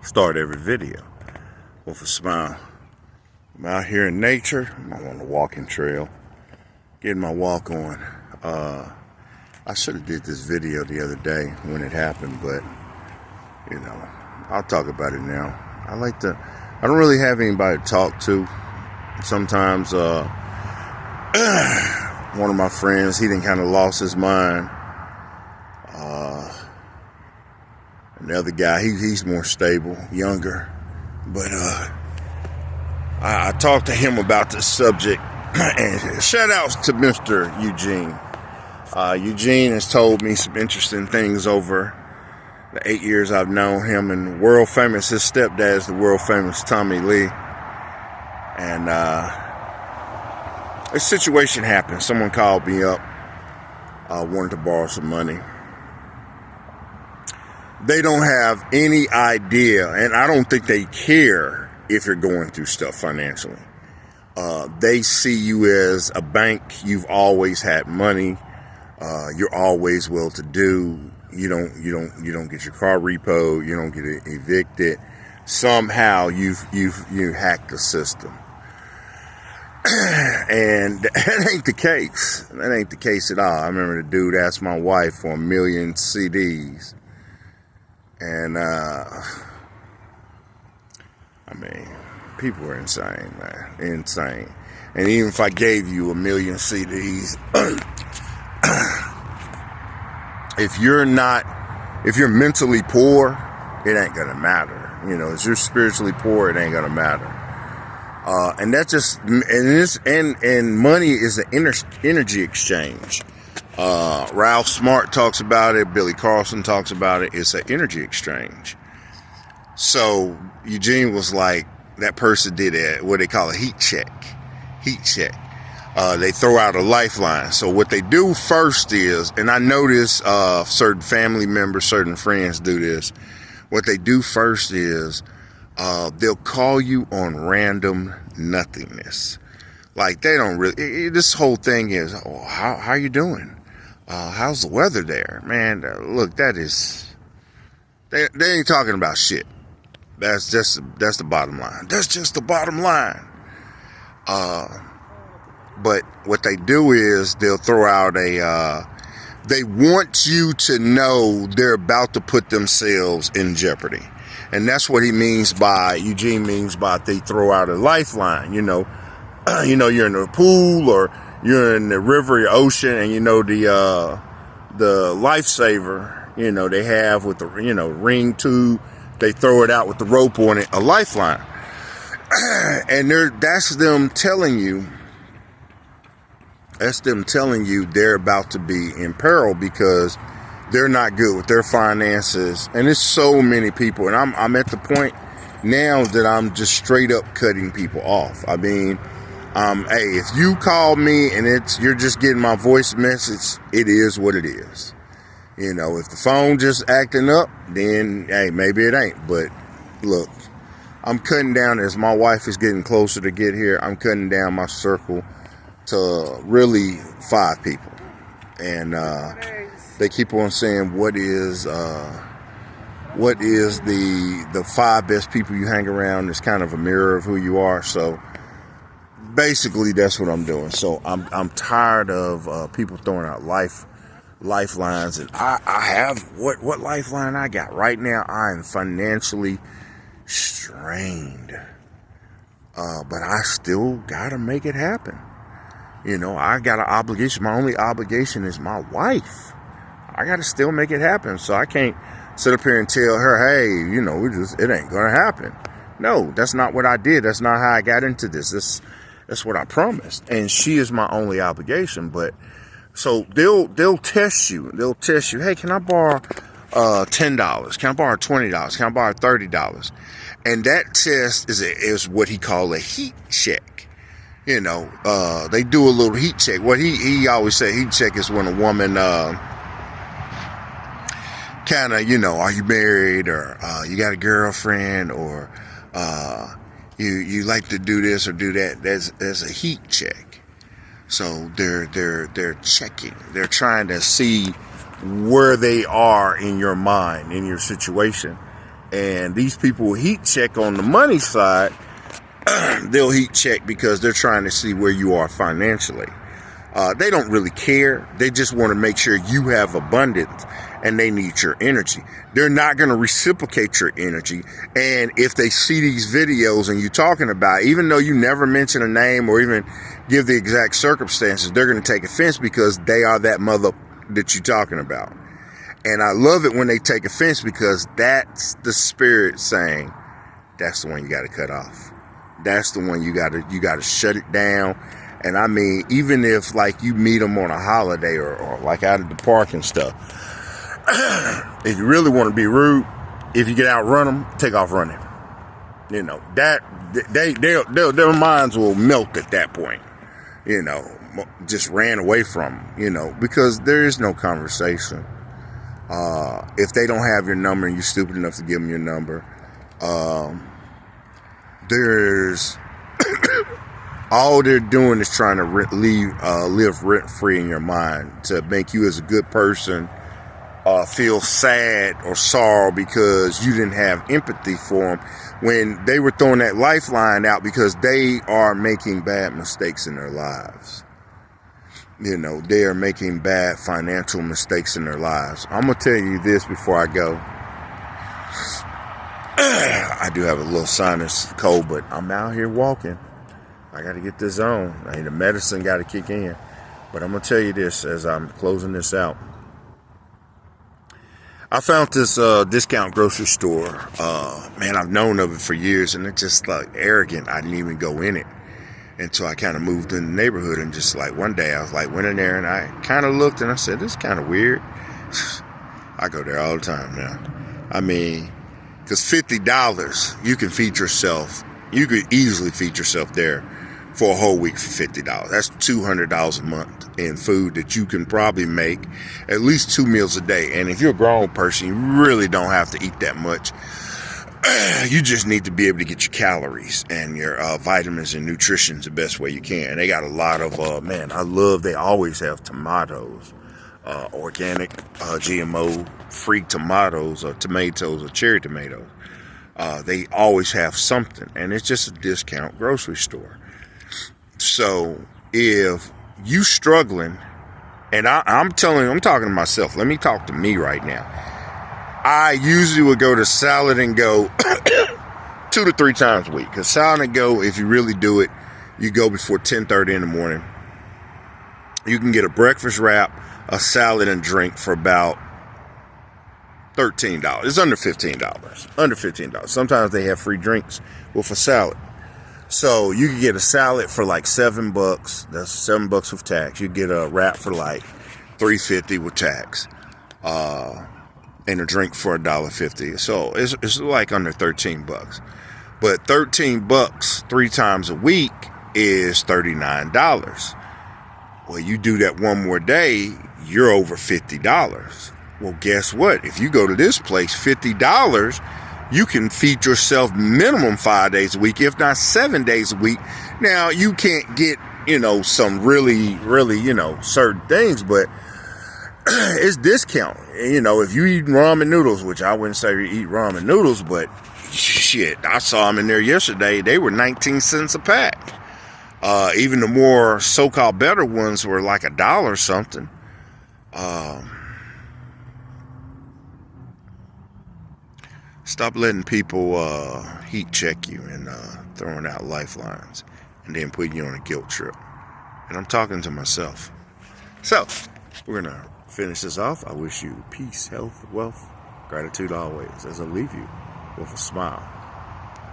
Start every video with a smile. I'm out here in nature. I'm on the walking trail, getting my walk on. I should have did this video the other day when it happened, but you know, I'll talk about it now. I don't really have anybody to talk to. Sometimes one of my friends, he done kind of lost his mind. And the other guy, he's more stable, younger. But I talked to him about this subject. And shout outs to Mr. Eugene. Eugene has told me some interesting things over the 8 years I've known him. And world famous, his stepdad is the world famous Tommy Lee. And a situation happened. Someone called me up, wanted to borrow some money. They don't have any idea, and I don't think they care if you're going through stuff financially. They see you as a bank. You've always had money. You're always well-to-do. You don't get your car repoed. You don't get evicted. Somehow you hacked the system. And that ain't the case. That ain't the case at all. I remember the dude asked my wife for 1 million CDs. And, I mean, people are insane, man. Insane. And even if I gave you 1 million CDs, if you're mentally poor, it ain't gonna matter. You know, if you're spiritually poor, it ain't gonna matter. And that just, and money is an energy exchange. Ralph Smart talks about it. Billy Carlson talks about it. It's an energy exchange. So Eugene was like, that person did what they call a heat check. They throw out a lifeline. So what they do first is, and I notice certain family members, certain friends do this. What they do first is they'll call you on random nothingness. Like they don't really. This whole thing is, oh, how you doing? How's the weather there, man? Look, that is. They ain't talking about shit. That's the bottom line. That's just the bottom line. But what they do is they'll throw out they want you to know they're about to put themselves in jeopardy. And that's what Eugene means by they throw out a lifeline. You know, you're in the pool or you're in the river or ocean, and the lifesaver, they have with the, ring tube, they throw it out with the rope on it, a lifeline. And that's them telling you they're about to be in peril because they're not good with their finances. And there's so many people, and I'm at the point now that I'm just straight up cutting people off. I mean, hey, if you call me and you're just getting my voice message, it is what it is. If the phone just acting up, then hey, maybe it ain't. But look, I'm cutting down as my wife is getting closer to get here. I'm cutting down my circle to really 5 people, and they keep on saying what is the 5 best people you hang around. It's kind of a mirror of who you are. So basically that's what I'm doing. So I'm tired of people throwing out lifelines, and I have what lifeline I got right now. I am financially strained, but I still gotta make it happen. I got an obligation. My only obligation is my wife. I got to still make it happen. So I can't sit up here and tell her, hey, it ain't going to happen. No, that's not what I did. That's not how I got into this. That's what I promised. And she is my only obligation. But so they'll test you. They'll test you. Hey, can I borrow $10? Can I borrow $20? Can I borrow $30? And that test is what he called a heat check. They do a little heat check. What he always say heat check is when a woman kind of, are you married, or you got a girlfriend, or you like to do this or do that. There's a heat check. So they're checking. They're trying to see where they are in your mind, in your situation. And these people will heat check on the money side. They'll heat check because they're trying to see where you are financially. They don't really care. They just want to make sure you have abundance, and they need your energy. They're not going to reciprocate your energy. And if they see these videos and you're talking about, even though you never mention a name or even give the exact circumstances, they're going to take offense because they are that mother that you're talking about. And I love it when they take offense, because that's the spirit saying, that's the one you got to cut off. That's the one you got to shut it down. And I mean, even if like you meet them on a holiday or like out at the park and stuff, if you really want to be rude, if you get outrun them, take off running. You know, that their minds will melt at that point. You know, just ran away from them, you know, because there is no conversation. If they don't have your number and you're stupid enough to give them your number, there's all they're doing is trying to live rent free in your mind, to make you as a good person feel sad or sorrow because you didn't have empathy for them when they were throwing that lifeline out, because they are making bad mistakes in their lives. You know, they are making bad financial mistakes in their lives. I'm going to tell you this before I go. I do have a little sinus cold, but I'm out here walking. I got to get this on. The medicine got to kick in. But I'm going to tell you this as I'm closing this out. I found this discount grocery store. Man, I've known of it for years, and it's just like arrogant. I didn't even go in it until I kind of moved in the neighborhood, and just like one day I was like, went in there and I kind of looked and I said, this is kind of weird. I go there all the time now. I mean, because $50, you can feed yourself. You could easily feed yourself there for a whole week for $50. That's $200 a month in food that you can probably make at least 2 meals a day. And if you're a grown person, you really don't have to eat that much. You just need to be able to get your calories and your vitamins and nutrition the best way you can. And they got a lot of, they always have tomatoes, organic, GMO-free tomatoes or tomatoes or cherry tomatoes. They always have something, and it's just a discount grocery store. So if you struggling, and I'm talking to myself, let me talk to me right now. I usually would go to Salad and Go 2 to 3 times a week. Because Salad and Go, if you really do it, you go before 10:30 in the morning. You can get a breakfast wrap, a salad, and drink for about $13. It's under $15. Under $15. Sometimes they have free drinks with a salad. So you can get a salad for like $7. That's $7 with tax. You get a wrap for like $3.50 with tax. And a drink for $1.50. So it's like under $13. But $13 3 times a week is $39. Well, you do that one more day, you're over $50. Well, guess what? If you go to this place, $50, you can feed yourself minimum 5 days a week, if not 7 days a week. Now, you can't get, some really, certain things, but it's discount. If you eat ramen noodles, which I wouldn't say you eat ramen noodles, but shit, I saw them in there yesterday. They were 19 cents a pack. Even the more so-called better ones were like $1 or something. Stop letting people heat check you and throwing out lifelines and then putting you on a guilt trip. And I'm talking to myself. So, we're going to finish this off. I wish you peace, health, wealth, gratitude always, as I leave you with a smile.